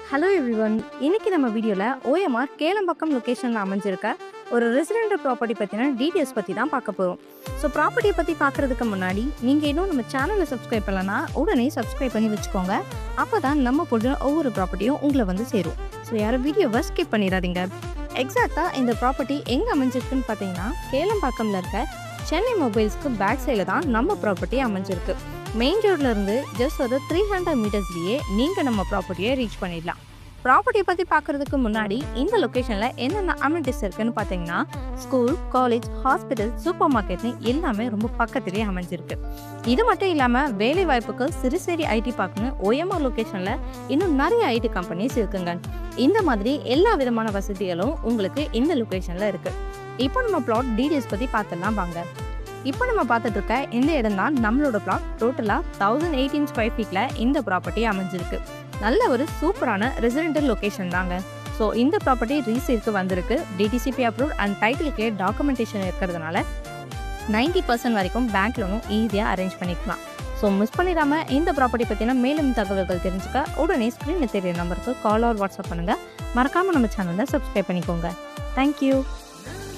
Hello everyone. இன்னைக்கு நம்ம வீடியோவில் ஓஎம்ஆர் கேளம்பாக்கம் லொக்கேஷனில் அமைஞ்சிருக்க ஒரு ரெசிடென்டல் ப்ராப்பர்ட்டி பற்றின டீட்டெயில்ஸ் பற்றி தான் பார்க்க போகிறோம். ஸோ ப்ராப்பர்ட்டியை பற்றி பார்க்குறதுக்கு முன்னாடி நீங்கள் இன்னும் நம்ம சேனலை சப்ஸ்கிரைப் பண்ணலன்னா உடனே சப்ஸ்கிரைப் பண்ணி வச்சுக்கோங்க. அப்போ தான் நம்ம போடுற ஒவ்வொரு ப்ராப்பர்ட்டியும் உங்களை வந்து சேரும். ஸோ யாரும் வீடியோவை ஸ்கிப் பண்ணிடாதீங்க. எக்ஸாக்டாக இந்த ப்ராப்பர்ட்டி எங்கே அமைஞ்சிருக்குன்னு பார்த்தீங்கன்னா கேளம்பாக்கம்ல இருக்க சென்னை மொபைல்ஸ்க்கு பேக் சைடில் தான் நம்ம ப்ராப்பர்ட்டி அமைஞ்சிருக்கு. மெயின் ரோட்ல இருந்து ஜஸ்ட் ஒரு 300 மீட்டர்ஸ்லேயே நீங்கள் நம்ம ப்ராப்பர்ட்டியை ரீச் பண்ணிடலாம். ப்ராப்பர்ட்டியை பற்றி பார்க்குறதுக்கு முன்னாடி இந்த லொக்கேஷனில் என்னென்ன அமெனிட்டிஸ் இருக்குன்னு பார்த்தீங்கன்னா ஸ்கூல், காலேஜ், ஹாஸ்பிட்டல், சூப்பர் மார்க்கெட்னு எல்லாமே ரொம்ப பக்கத்துலேயே அமைஞ்சிருக்கு. இது மட்டும் இல்லாமல் வேலை வாய்ப்புக்கு சிறுசேரி ஐடி பார்க்னு ஓஎம்ஆர் லொக்கேஷனில் இன்னும் நிறைய ஐடி கம்பெனிஸ் இருக்குங்க. இந்த மாதிரி எல்லா விதமான வசதிகளும் உங்களுக்கு இந்த லொக்கேஷனில் இருக்குது. இப்போ நம்ம பிளாட் டீடைல்ஸ் பற்றி பார்த்துடலாம் வாங்க. இப்போ நம்ம பார்த்துட்டு இருக்க இந்த இடம் தான் நம்மளோட பிளாட். டோட்டலாக 1018 ஸ்கொயர் ஃபீட்டில் இந்த ப்ராப்பர்ட்டி அமைஞ்சிருக்கு. நல்ல ஒரு சூப்பரான ரெசிடென்டல் லொக்கேஷன் தாங்க. ஸோ இந்த ப்ராப்பர்ட்டி ரீசேலுக்கு வந்திருக்கு. DTCP approve and title clear documentation இருக்கிறதுனால 90% வரைக்கும் பேங்க் லோனும் ஈஸியாக அரேஞ்ச் பண்ணிக்கலாம். ஸோ மிஸ் பண்ணிடாமல் இந்த ப்ராப்பர்ட்டி பற்றின மேலும் தகவல்கள் தெரிஞ்சுக்க உடனே ஸ்க்ரீனில் தெரிய நம்பருக்கு கால் ஆர் வாட்ஸ்அப் பண்ணுங்கள். மறக்காமல் நம்ம சேனலை சப்ஸ்கிரைப் பண்ணிக்கோங்க. தேங்க்யூ.